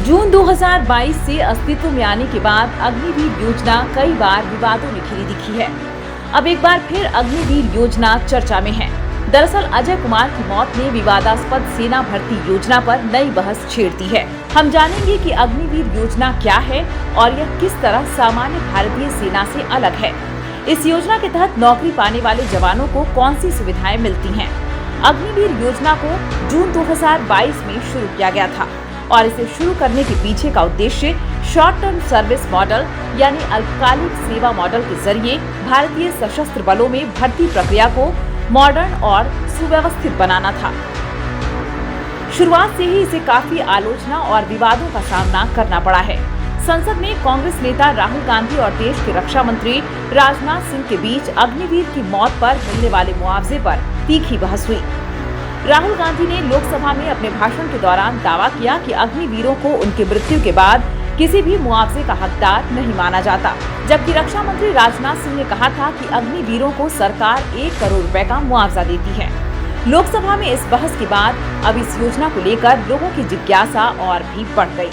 जून 2022 से अस्तित्व में आने के बाद अग्निवीर योजना कई बार विवादों में घिरी दिखी है। अब एक बार फिर अग्निवीर योजना चर्चा में है। दरअसल अजय कुमार की मौत ने विवादास्पद सेना भर्ती योजना पर नई बहस छेड़ दी है। हम जानेंगे कि अग्निवीर योजना क्या है और यह किस तरह सामान्य भारतीय सेना से अलग है। इस योजना के तहत नौकरी पाने वाले जवानों को कौन सी सुविधाएं मिलती हैं? अग्निवीर योजना को जून 2022 में शुरू किया गया था और इसे शुरू करने के पीछे का उद्देश्य शॉर्ट टर्म सर्विस मॉडल यानी अल्पकालिक सेवा मॉडल के जरिए भारतीय सशस्त्र बलों में भर्ती प्रक्रिया को मॉडर्न और सुव्यवस्थित बनाना था। शुरुआत से ही इसे काफी आलोचना और विवादों का सामना करना पड़ा है। संसद में कांग्रेस नेता राहुल गांधी और देश के रक्षा मंत्री राजनाथ सिंह के बीच अग्निवीर की मौत पर मिलने वाले मुआवजे पर तीखी बहस हुई। राहुल गांधी ने लोकसभा में अपने भाषण के दौरान दावा किया कि अग्निवीरों को उनकी मृत्यु के बाद किसी भी मुआवजे का हकदार नहीं माना जाता, जबकि रक्षा मंत्री राजनाथ सिंह ने कहा था कि अग्निवीरों को सरकार 1 करोड़ रुपए का मुआवजा देती है। लोकसभा में इस बहस के बाद अब इस योजना को लेकर लोगों की जिज्ञासा और भी बढ़ गई।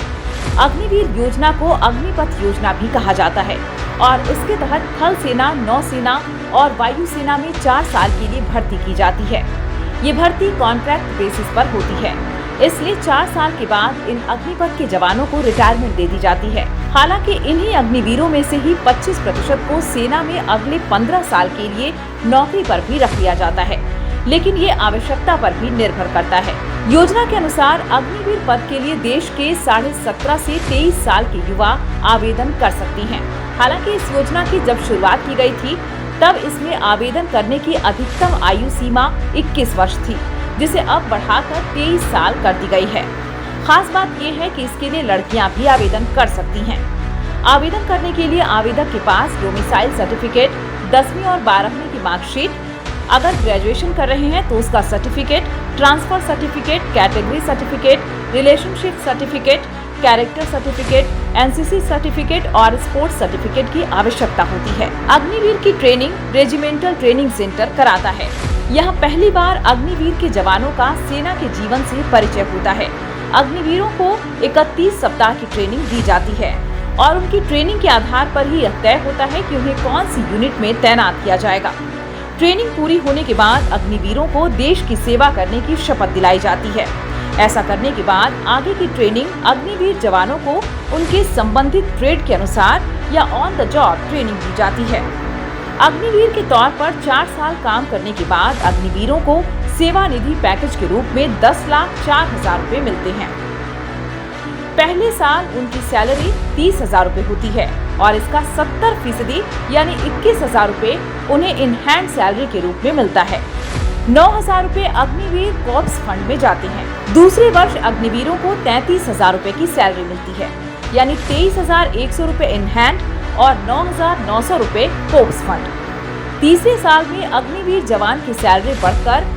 अग्निवीर योजना को अग्निपथ योजना भी कहा जाता है और इसके तहत थल सेना, नौसेना और वायुसेना में 4 साल के लिए भर्ती की जाती है। ये भर्ती कॉन्ट्रैक्ट बेसिस पर होती है, इसलिए 4 साल के बाद इन अग्निपथ के जवानों को रिटायरमेंट दे दी जाती है। हालांकि इन्हीं अग्निवीरों में से ही 25% को सेना में अगले 15 साल के लिए नौकरी पर भी रख लिया जाता है, लेकिन ये आवश्यकता पर भी निर्भर करता है। योजना के अनुसार अग्निवीर पद के लिए देश के 17.5 से 23 साल के युवा आवेदन कर सकती हैं। हालांकि इस योजना की जब शुरुआत की गई थी तब इसमें आवेदन करने की अधिकतम आयु सीमा 21 वर्ष थी, जिसे अब बढ़ाकर 23 साल कर दी गई है। खास बात यह है कि इसके लिए लड़कियां भी आवेदन कर सकती हैं। आवेदन करने के लिए आवेदक के पास डोमिसाइल सर्टिफिकेट, 10वीं और 12वीं की मार्कशीट, अगर ग्रेजुएशन कर रहे हैं तो उसका certificate, transfer certificate, category certificate, relationship certificate, character certificate, NCC certificate और स्पोर्ट्स सर्टिफिकेट की आवश्यकता होती है। अग्निवीर की ट्रेनिंग रेजिमेंटल ट्रेनिंग सेंटर कराता है। यहाँ पहली बार अग्निवीर के जवानों का सेना के जीवन से परिचय होता है। अग्निवीरों को 31 सप्ताह की ट्रेनिंग दी जाती है और उनकी ट्रेनिंग के आधार पर ही यह तय होता है कि उन्हें कौन सी यूनिट में तैनात किया जाएगा। ट्रेनिंग पूरी होने के बाद अग्निवीरों को देश की सेवा करने की शपथ दिलाई जाती है। ऐसा करने के बाद आगे की ट्रेनिंग अग्निवीर जवानों को उनके संबंधित ट्रेड के अनुसार या ऑन द जॉब ट्रेनिंग दी जाती है। अग्निवीर के तौर पर 4 साल काम करने के बाद अग्निवीरों को सेवा निधि पैकेज के रूप में 10,04,000 रुपए मिलते हैं। पहले साल उनकी सैलरी 30,000 रुपए होती है और इसका 70% यानी 21,000 रुपए उन्हें इन हैंड सैलरी के रूप में मिलता है। 9,000 रुपए अग्निवीर कॉर्प्स फंड में जाते हैं। दूसरे वर्ष अग्निवीरों को 33,000 रुपए की सैलरी मिलती है, यानी 23,100 रुपए इन हैंड और 9,900 रुपए कॉर्प्स फंड। तीसरे साल में अग्निवीर जवान की सैलरी बढ़कर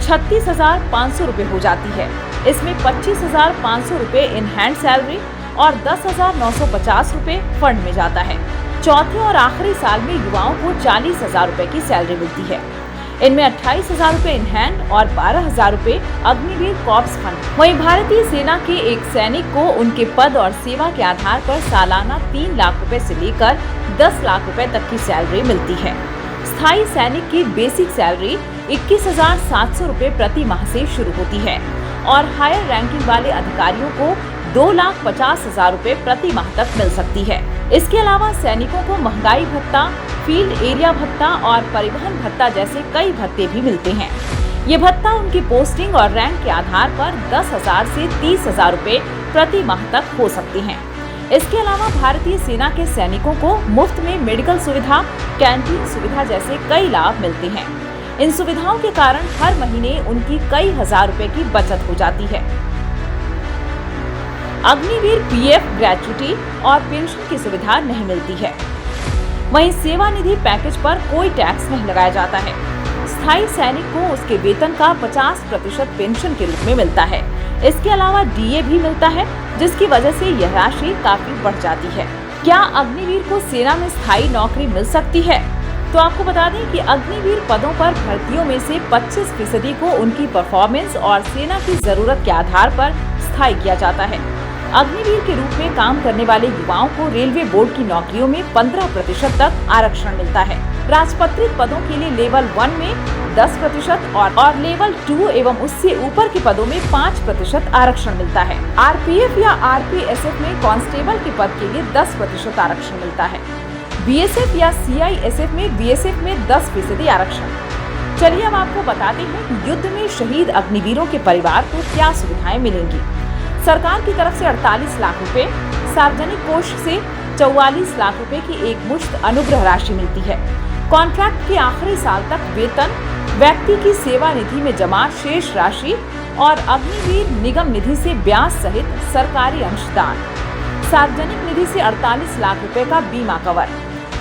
36,500 रुपए हो जाती है। इसमें 25,500 रुपए इन हैंड सैलरी और 10,950 रुपए फंड में जाता है। चौथे और आखिरी साल में युवाओं को 40,000 रुपए की सैलरी मिलती है। इनमें 28,000 रुपए इन हैंड और 12,000 रुपए अग्निवीर कॉर्प्स फंड। वहीं भारतीय सेना के एक सैनिक को उनके पद और सेवा के आधार पर सालाना 3 लाख रुपए से लेकर 10 लाख रुपए तक की सैलरी मिलती है। स्थायी सैनिक की बेसिक सैलरी 21,700 रुपए प्रति माह से शुरू होती है और हायर रैंकिंग वाले अधिकारियों को 2,50,000 रुपए प्रति माह तक मिल सकती है। इसके अलावा सैनिकों को महंगाई भत्ता, फील्ड एरिया भत्ता और परिवहन भत्ता जैसे कई भत्ते भी मिलते हैं। ये भत्ता उनकी पोस्टिंग और रैंक के आधार पर 10,000 से 30,000 रुपए प्रति माह तक हो सकते हैं। इसके अलावा भारतीय सेना के सैनिकों को मुफ्त में मेडिकल सुविधा, कैंटीन सुविधा जैसे कई लाभ मिलते हैं। इन सुविधाओं के कारण हर महीने उनकी कई हजार रुपए की बचत हो जाती है। अग्निवीर पीएफ, ग्रेच्युटी और पेंशन की सुविधा नहीं मिलती है। वहीं सेवा निधि पैकेज पर कोई टैक्स नहीं लगाया जाता है। स्थायी सैनिक को उसके वेतन का 50% पेंशन के रूप में मिलता है। इसके अलावा डीए भी मिलता है, जिसकी वजह से यह राशि काफी बढ़ जाती है। क्या अग्निवीर को सेना में स्थायी नौकरी मिल सकती है? तो आपको बता दें कि अग्निवीर पदों पर भर्तियों में से 25% को उनकी परफॉर्मेंस और सेना की जरूरत के आधार पर स्थायी किया जाता है। अग्निवीर के रूप में काम करने वाले युवाओं को रेलवे बोर्ड की नौकरियों में 15% तक आरक्षण मिलता है। राजपत्रित पदों के लिए लेवल 1 में 10% और लेवल 2 एवं उससे ऊपर के पदों में 5% आरक्षण मिलता है। आरपीएफ या आरपीएसएफ में कांस्टेबल के पद के लिए 10% आरक्षण मिलता है। बीएसएफ या सीआईएसएफ में बीएसएफ में 10% आरक्षण। चलिए अब आपको बताते हैं कि युद्ध में शहीद अग्निवीरों के परिवार को क्या सुविधाएं मिलेंगी। सरकार की तरफ से 48 लाख रुपए, सार्वजनिक कोष से 44 लाख रुपए की एक मुश्त अनुग्रह राशि मिलती है। कॉन्ट्रैक्ट के आखिरी साल तक वेतन, व्यक्ति की सेवा निधि में जमा शेष राशि और अग्निवीर निगम निधि से ब्याज सहित सरकारी अंशदान। सार्वजनिक निधि से 48 लाख रुपए का बीमा कवर,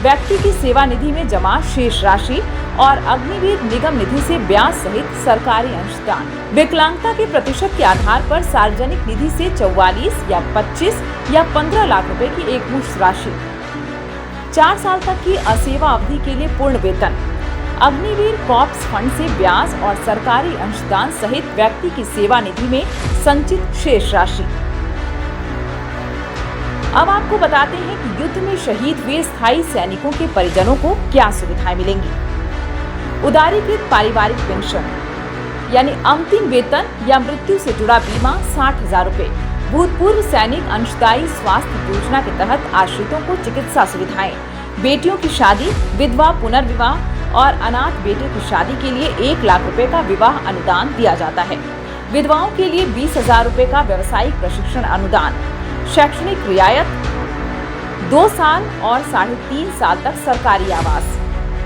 व्यक्ति की सेवा निधि में जमा शेष राशि और अग्निवीर निगम निधि से ब्याज सहित सरकारी अंशदान। विकलांगता के प्रतिशत के आधार पर सार्वजनिक निधि से 44 या 25 या 15 लाख रुपए की एक मुश्त राशि। 4 साल तक की असेवा अवधि के लिए पूर्ण वेतन, अग्निवीर कॉर्प्स फंड से ब्याज और सरकारी अंशदान सहित व्यक्ति की सेवा निधि में संचित शेष राशि। अब आपको बताते हैं कि युद्ध में शहीद हुए स्थायी सैनिकों के परिजनों को क्या सुविधाएं मिलेंगी। उदारीकृत पारिवारिक पेंशन यानी अंतिम वेतन या मृत्यु से जुड़ा बीमा 60,000 रुपए। भूतपूर्व सैनिक अंशदायी स्वास्थ्य योजना के तहत आश्रितों को चिकित्सा सुविधाएं। बेटियों की शादी, विधवा पुनर्विवाह और अनाथ बेटे की शादी के लिए 1 लाख रुपए का विवाह अनुदान दिया जाता है। विधवाओं के लिए 20,000 रुपए का व्यवसायिक प्रशिक्षण अनुदान। शैक्षणिक रियायत, 2 साल और 3.5 साल तक सरकारी आवास।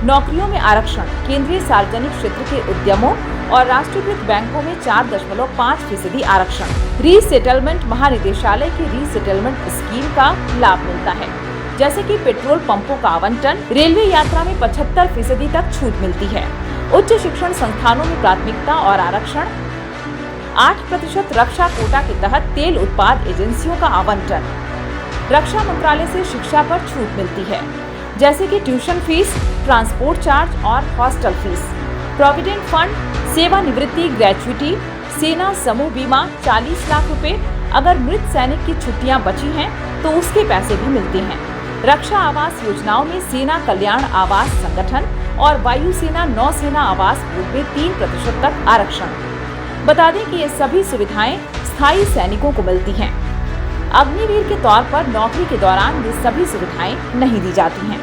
नौकरियों में आरक्षण, केंद्रीय सार्वजनिक क्षेत्र के उद्यमों और राष्ट्रीयकृत बैंकों में 4.5% आरक्षण। रीसेटलमेंट महानिदेशालय की रीसेटलमेंट स्कीम का लाभ मिलता है, जैसे कि पेट्रोल पंपों का आवंटन। रेलवे यात्रा में 75% तक छूट मिलती है। उच्च शिक्षण संस्थानों में प्राथमिकता और आरक्षण। 8% रक्षा कोटा के तहत तेल उत्पाद एजेंसियों का आवंटन। रक्षा मंत्रालय से शिक्षा पर छूट मिलती है, जैसे कि ट्यूशन फीस, ट्रांसपोर्ट चार्ज और हॉस्टल फीस। प्रोविडेंट फंड, सेवानिवृत्ति ग्रेच्युटी, सेना समूह बीमा 40 लाख रुपए। अगर मृत सैनिक की छुट्टियां बची हैं तो उसके पैसे भी मिलते हैं। रक्षा आवास योजनाओं में सेना कल्याण आवास संगठन और वायुसेना नौसेना आवास बोर्ड में 3% तक आरक्षण। बता दें कि ये सभी सुविधाएं स्थायी सैनिकों को मिलती हैं। अग्निवीर के तौर पर नौकरी के दौरान ये सभी सुविधाएं नहीं दी जाती हैं।